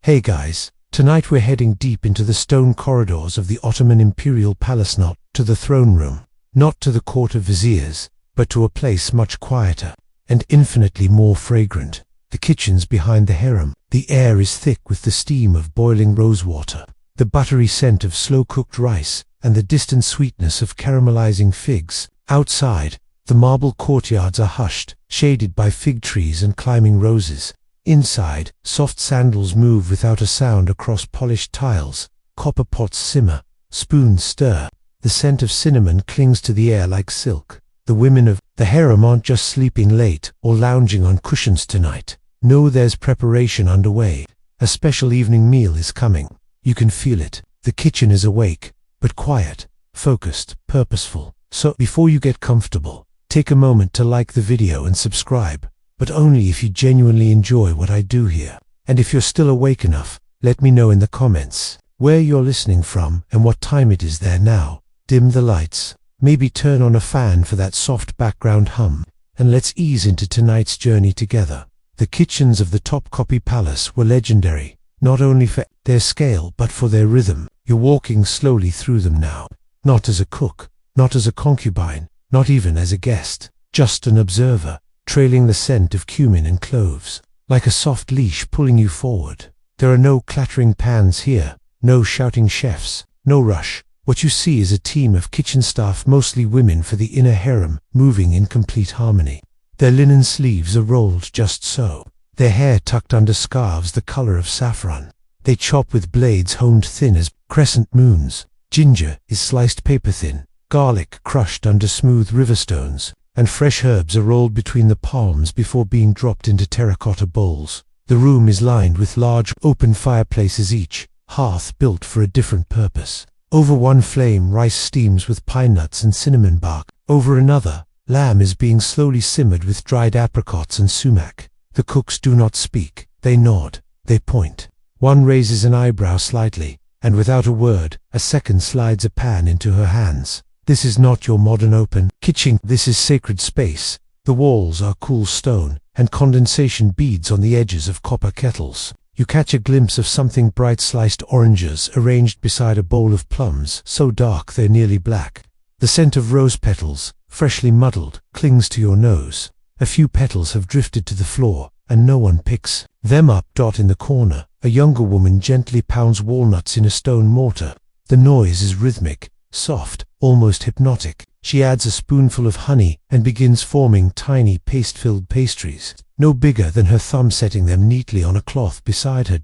Hey guys, tonight we're heading deep into the stone corridors of the Ottoman Imperial Palace, not to the throne room, not to the court of viziers, but to a place much quieter and infinitely more fragrant. The kitchen's behind the harem. The air is thick with the steam of boiling rosewater, the buttery scent of slow-cooked rice, and the distant sweetness of caramelizing figs. Outside, the marble courtyards are hushed, shaded by fig trees and climbing roses. Inside, soft sandals move without a sound across polished tiles. Copper pots simmer, spoons stir. The scent of cinnamon clings to the air like silk. The women of the harem aren't just sleeping late or lounging on cushions tonight. No, there's preparation underway. A special evening meal is coming. You can feel it. The kitchen is awake, but quiet, focused, purposeful. So, before you get comfortable, take a moment to like the video and subscribe. But only if you genuinely enjoy what I do here. And if you're still awake enough, let me know in the comments where you're listening from and what time it is there now. Dim the lights, maybe turn on a fan for that soft background hum, and let's ease into tonight's journey together. The kitchens of the Topkapi Palace were legendary, not only for their scale but for their rhythm. You're walking slowly through them now, not as a cook, not as a concubine, not even as a guest, just an observer, trailing the scent of cumin and cloves, like a soft leash pulling you forward. There are no clattering pans here, no shouting chefs, no rush. What you see is a team of kitchen staff, mostly women, for the inner harem, moving in complete harmony. Their linen sleeves are rolled just so, their hair tucked under scarves the color of saffron. They chop with blades honed thin as crescent moons. Ginger is sliced paper-thin, garlic crushed under smooth river stones, and fresh herbs are rolled between the palms before being dropped into terracotta bowls. The room is lined with large, open fireplaces, each hearth built for a different purpose. Over one flame, rice steams with pine nuts and cinnamon bark. Over another, lamb is being slowly simmered with dried apricots and sumac. The cooks do not speak. They nod. They point. One raises an eyebrow slightly, and without a word, a second slides a pan into her hands. This is not your modern open kitchen. This is sacred space. The walls are cool stone, and condensation beads on the edges of copper kettles. You catch a glimpse of something bright: sliced oranges arranged beside a bowl of plums, so dark they're nearly black. The scent of rose petals, freshly muddled, clings to your nose. A few petals have drifted to the floor, and no one picks them up. In the corner, a younger woman gently pounds walnuts in a stone mortar. The noise is rhythmic, soft, almost hypnotic. She adds a spoonful of honey and begins forming tiny paste-filled pastries, no bigger than her thumb, setting them neatly on a cloth beside her.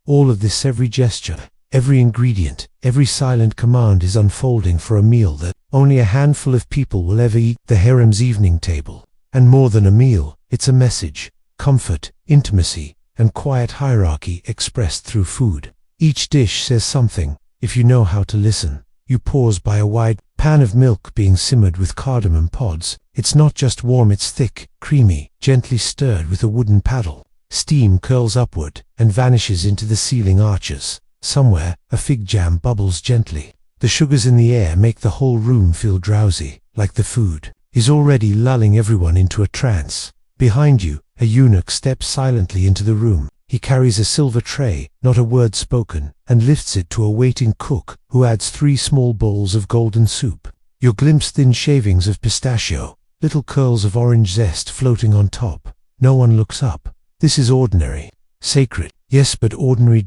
All of this, every gesture, every ingredient, every silent command is unfolding for a meal that only a handful of people will ever eat. The harem's evening table. And more than a meal, it's a message: comfort, intimacy, and quiet hierarchy expressed through food. Each dish says something, if you know how to listen. You pause by a wide pan of milk being simmered with cardamom pods. It's not just warm, it's thick, creamy, gently stirred with a wooden paddle. Steam curls upward and vanishes into the ceiling arches. Somewhere, a fig jam bubbles gently. The sugars in the air make the whole room feel drowsy, like the food is already lulling everyone into a trance. Behind you, a eunuch steps silently into the room. He carries a silver tray, not a word spoken, and lifts it to a waiting cook, who adds 3 small bowls of golden soup. You glimpse thin shavings of pistachio, little curls of orange zest floating on top. No one looks up. This is ordinary. Sacred, yes, but ordinary.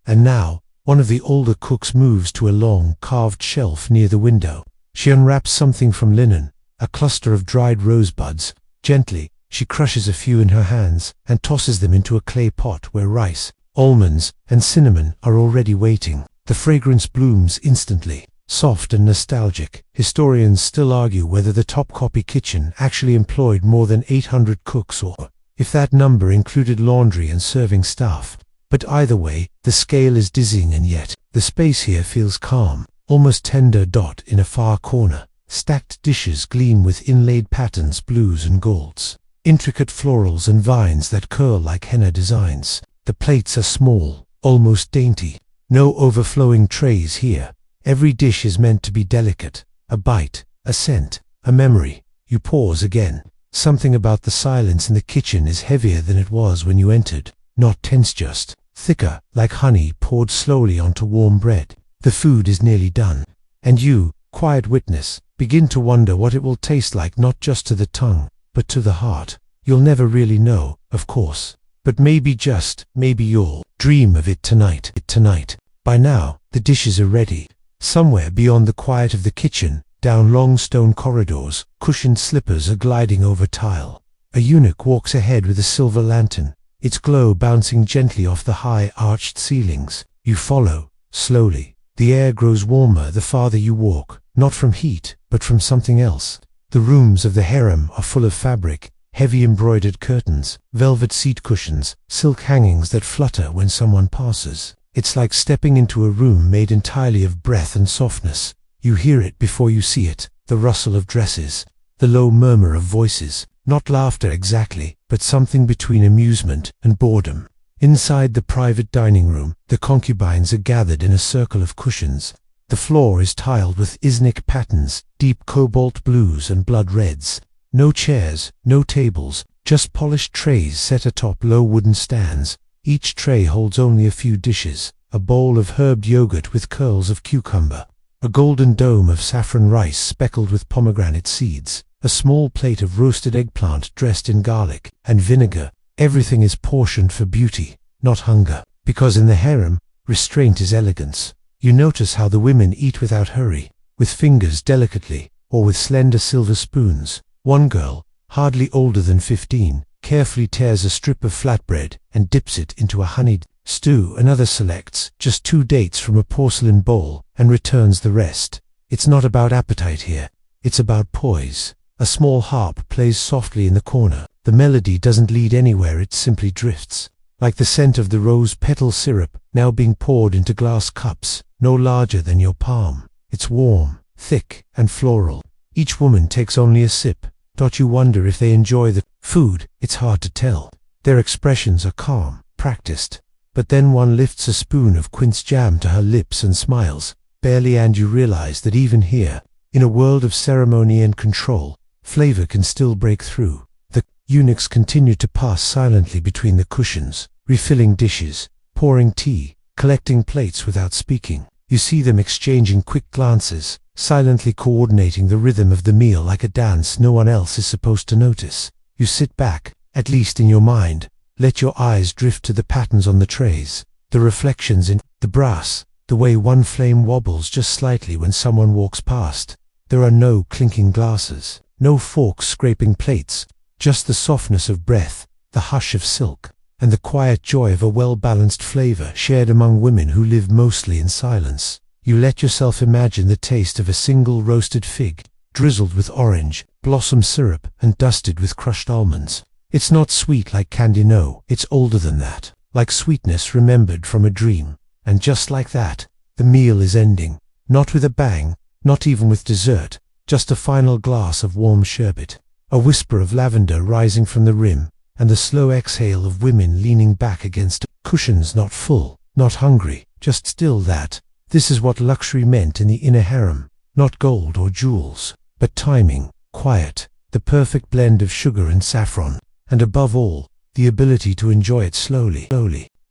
And now, one of the older cooks moves to a long, carved shelf near the window. She unwraps something from linen, a cluster of dried rosebuds. Gently, she crushes a few in her hands and tosses them into a clay pot where rice, almonds, and cinnamon are already waiting. The fragrance blooms instantly, soft and nostalgic. Historians still argue whether the Topkapi kitchen actually employed more than 800 cooks, or if that number included laundry and serving staff. But either way, the scale is dizzying, and yet the space here feels calm, almost tender. In a far corner, stacked dishes gleam with inlaid patterns, blues and golds. Intricate florals and vines that curl like henna designs. The plates are small, almost dainty. No overflowing trays here. Every dish is meant to be delicate. A bite, a scent, a memory. You pause again. Something about the silence in the kitchen is heavier than it was when you entered. Not tense, just thicker, like honey poured slowly onto warm bread. The food is nearly done. And you, quiet witness, begin to wonder what it will taste like, not just to the tongue, but to the heart. You'll never really know, of course. But maybe, just maybe, you'll dream of it tonight. By now, the dishes are ready. Somewhere beyond the quiet of the kitchen, down long stone corridors, cushioned slippers are gliding over tile. A eunuch walks ahead with a silver lantern, its glow bouncing gently off the high, arched ceilings. You follow, slowly. The air grows warmer the farther you walk, not from heat, but from something else. The rooms of the harem are full of fabric, heavy embroidered curtains, velvet seat cushions, silk hangings that flutter when someone passes. It's like stepping into a room made entirely of breath and softness. You hear it before you see it, the rustle of dresses, the low murmur of voices, not laughter exactly, but something between amusement and boredom. Inside the private dining room, the concubines are gathered in a circle of cushions. The floor is tiled with Iznik patterns, deep cobalt blues and blood reds. No chairs, no tables, just polished trays set atop low wooden stands. Each tray holds only a few dishes: a bowl of herbed yogurt with curls of cucumber, a golden dome of saffron rice speckled with pomegranate seeds, a small plate of roasted eggplant dressed in garlic and vinegar. Everything is portioned for beauty, not hunger, because in the harem, restraint is elegance. You notice how the women eat without hurry, with fingers delicately, or with slender silver spoons. One girl, hardly older than 15, carefully tears a strip of flatbread and dips it into a honeyed stew. Another selects just 2 dates from a porcelain bowl and returns the rest. It's not about appetite here, it's about poise. A small harp plays softly in the corner. The melody doesn't lead anywhere, it simply drifts, like the scent of the rose petal syrup now being poured into glass cups, no larger than your palm. It's warm, thick, and floral. Each woman takes only a sip. You wonder if they enjoy the food. It's hard to tell. Their expressions are calm, practiced. But then one lifts a spoon of quince jam to her lips and smiles, barely, and you realize that even here, in a world of ceremony and control, flavor can still break through. The eunuchs continue to pass silently between the cushions, refilling dishes, pouring tea, collecting plates without speaking. You see them exchanging quick glances, silently coordinating the rhythm of the meal like a dance no one else is supposed to notice. You sit back, at least in your mind, let your eyes drift to the patterns on the trays, the reflections in the brass, the way one flame wobbles just slightly when someone walks past. There are no clinking glasses, no forks scraping plates, just the softness of breath, the hush of silk, and the quiet joy of a well-balanced flavor shared among women who live mostly in silence. You let yourself imagine the taste of a single roasted fig, drizzled with orange blossom syrup and dusted with crushed almonds. It's not sweet like candy, no, it's older than that, like sweetness remembered from a dream. And just like that, the meal is ending, not with a bang, not even with dessert, just a final glass of warm sherbet, a whisper of lavender rising from the rim, and the slow exhale of women leaning back against cushions, not full, not hungry, just still. That this is what luxury meant in the inner harem, not gold or jewels, but timing, quiet, the perfect blend of sugar and saffron, and above all, the ability to enjoy it slowly.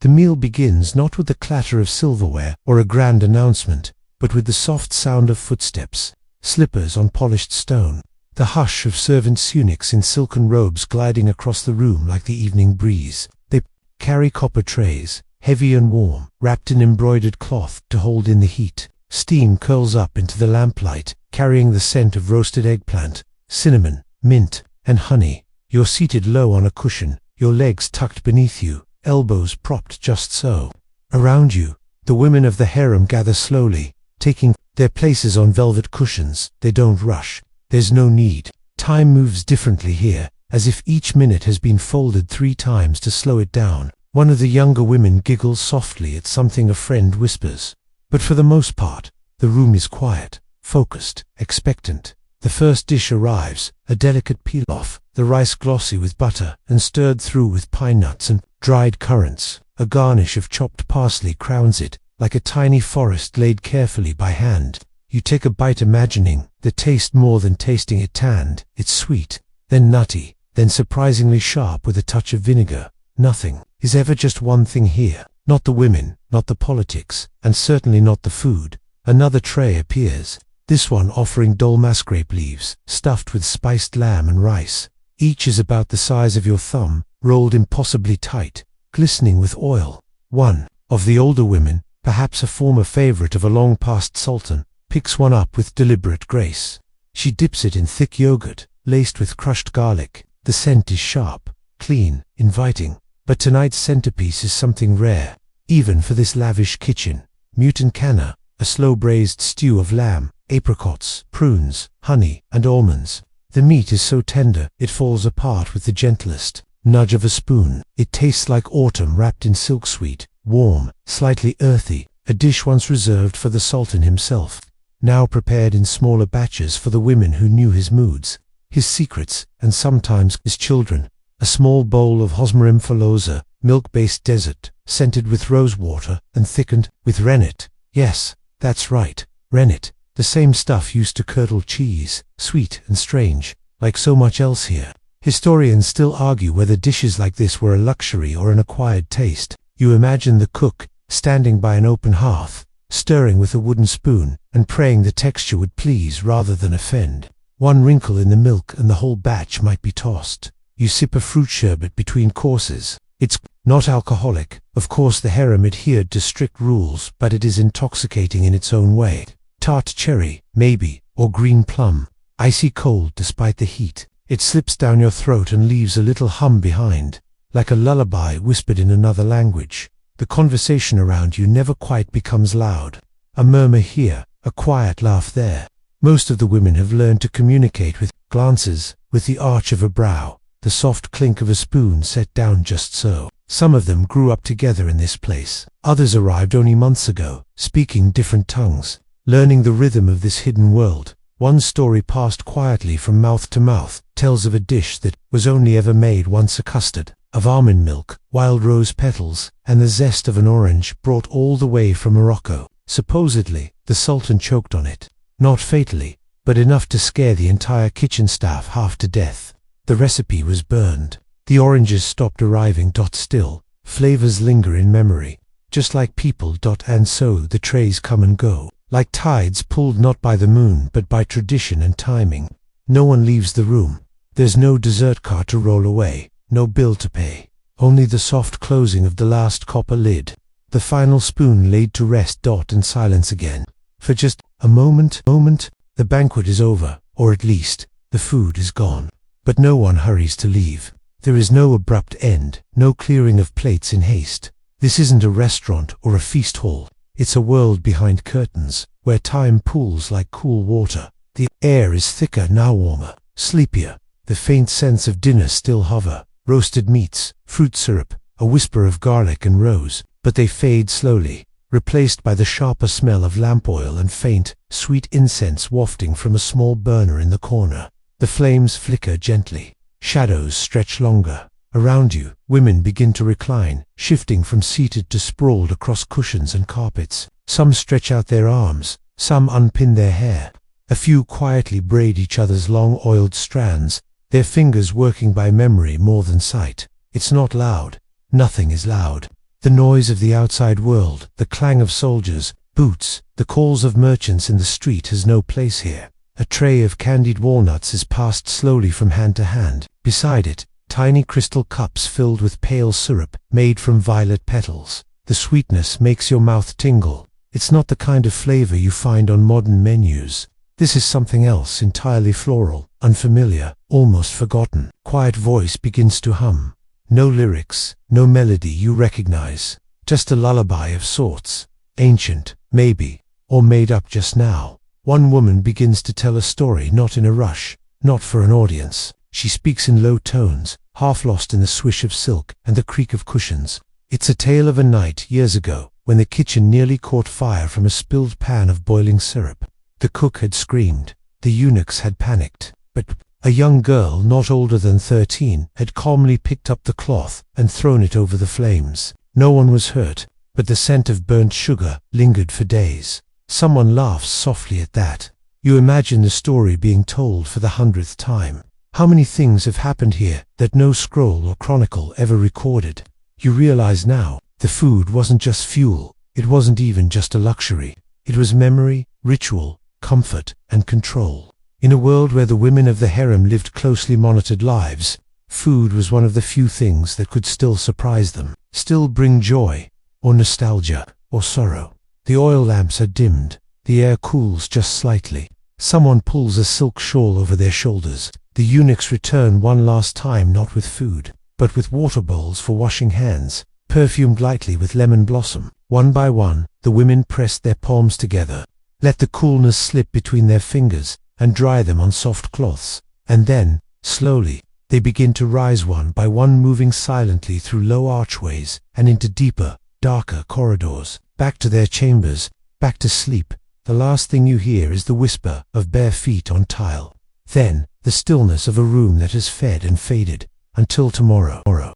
The meal begins not with the clatter of silverware or a grand announcement, but with the soft sound of footsteps, slippers on polished stone, the hush of servants' eunuchs in silken robes gliding across the room like the evening breeze. They carry copper trays, heavy and warm, wrapped in embroidered cloth to hold in the heat. Steam curls up into the lamplight, carrying the scent of roasted eggplant, cinnamon, mint, and honey. You're seated low on a cushion, your legs tucked beneath you, elbows propped just so. Around you, the women of the harem gather slowly, taking their places on velvet cushions. They don't rush. There's no need. Time moves differently here, as if each minute has been folded 3 times to slow it down. One of the younger women giggles softly at something a friend whispers. But for the most part, the room is quiet, focused, expectant. The first dish arrives, a delicate pilaf, the rice glossy with butter and stirred through with pine nuts and dried currants. A garnish of chopped parsley crowns it, like a tiny forest laid carefully by hand. You take a bite, imagining the taste more than tasting it. Tanned, it's sweet, then nutty, then surprisingly sharp with a touch of vinegar. Nothing is ever just one thing here. Not the women, not the politics, and certainly not the food. Another tray appears, this one offering dolmas grape leaves, stuffed with spiced lamb and rice. Each is about the size of your thumb, rolled impossibly tight, glistening with oil. One of the older women, perhaps a former favorite of a long-past sultan, picks one up with deliberate grace. She dips it in thick yogurt, laced with crushed garlic. The scent is sharp, clean, inviting. But tonight's centerpiece is something rare, even for this lavish kitchen. Mutin kana, a slow-braised stew of lamb, apricots, prunes, honey, and almonds. The meat is so tender, it falls apart with the gentlest nudge of a spoon. It tastes like autumn wrapped in silk-sweet, warm, slightly earthy, a dish once reserved for the sultan himself, now prepared in smaller batches for the women who knew his moods, his secrets, and sometimes his children. A small bowl of Harems faloza, milk-based dessert, scented with rosewater and thickened with rennet. Yes, that's right, rennet, the same stuff used to curdle cheese, sweet and strange, like so much else here. Historians still argue whether dishes like this were a luxury or an acquired taste. You imagine the cook, standing by an open hearth, stirring with a wooden spoon, and praying the texture would please rather than offend. One wrinkle in the milk and the whole batch might be tossed. You sip a fruit sherbet between courses. It's not alcoholic. Of course the harem adhered to strict rules, but it is intoxicating in its own way. Tart cherry, maybe, or green plum. Icy cold despite the heat. It slips down your throat and leaves a little hum behind, like a lullaby whispered in another language. The conversation around you never quite becomes loud. A murmur here, a quiet laugh there. Most of the women have learned to communicate with glances, with the arch of a brow, the soft clink of a spoon set down just so. Some of them grew up together in this place. Others arrived only months ago, speaking different tongues, learning the rhythm of this hidden world. One story passed quietly from mouth to mouth, tells of a dish that was only ever made once, a custard of almond milk, wild rose petals, and the zest of an orange brought all the way from Morocco. Supposedly, the sultan choked on it. Not fatally, but enough to scare the entire kitchen staff half to death. The recipe was burned. The oranges stopped arriving. Still, flavors linger in memory, just like people. And so the trays come and go, like tides pulled not by the moon but by tradition and timing. No one leaves the room. There's no dessert cart to roll away, no bill to pay, only the soft closing of the last copper lid, the final spoon laid to rest. And silence again. For just a moment, the banquet is over, or at least, the food is gone. But no one hurries to leave. There is no abrupt end, no clearing of plates in haste. This isn't a restaurant or a feast hall. It's a world behind curtains, where time pools like cool water. The air is thicker, now warmer, sleepier. The faint scents of dinner still hover. Roasted meats, fruit syrup, a whisper of garlic and rose, but they fade slowly, replaced by the sharper smell of lamp oil and faint, sweet incense wafting from a small burner in the corner. The flames flicker gently. Shadows stretch longer. Around you, women begin to recline, shifting from seated to sprawled across cushions and carpets. Some stretch out their arms, some unpin their hair. A few quietly braid each other's long oiled strands, their fingers working by memory more than sight. It's not loud. Nothing is loud. The noise of the outside world, the clang of soldiers, boots, the calls of merchants in the street has no place here. A tray of candied walnuts is passed slowly from hand to hand. Beside it, tiny crystal cups filled with pale syrup, made from violet petals. The sweetness makes your mouth tingle. It's not the kind of flavor you find on modern menus. This is something else, entirely floral, unfamiliar, almost forgotten. Quiet voice begins to hum. No lyrics, no melody you recognize. Just a lullaby of sorts. Ancient, maybe, or made up just now. One woman begins to tell a story, not in a rush, not for an audience. She speaks in low tones, half lost in the swish of silk and the creak of cushions. It's a tale of a night years ago, when the kitchen nearly caught fire from a spilled pan of boiling syrup. The cook had screamed. The eunuchs had panicked. But a young girl, not older than 13, had calmly picked up the cloth and thrown it over the flames. No one was hurt, but the scent of burnt sugar lingered for days. Someone laughs softly at that. You imagine the story being told for the 100th time. How many things have happened here that no scroll or chronicle ever recorded? You realize now, The food wasn't just fuel, it wasn't even just a luxury. It was memory, ritual, comfort, and control. In a world where the women of the harem lived closely monitored lives, food was one of the few things that could still surprise them, still bring joy, or nostalgia, or sorrow. The oil lamps are dimmed, the air cools just slightly. Someone pulls a silk shawl over their shoulders. The eunuchs return one last time, not with food, but with water bowls for washing hands, perfumed lightly with lemon blossom. One by one, the women pressed their palms together, let the coolness slip between their fingers, and dry them on soft cloths. And then, slowly, they begin to rise one by one, moving silently through low archways and into deeper, darker corridors, back to their chambers, back to sleep. The last thing you hear is the whisper of bare feet on tile. Then, the stillness of a room that has fed and faded until tomorrow.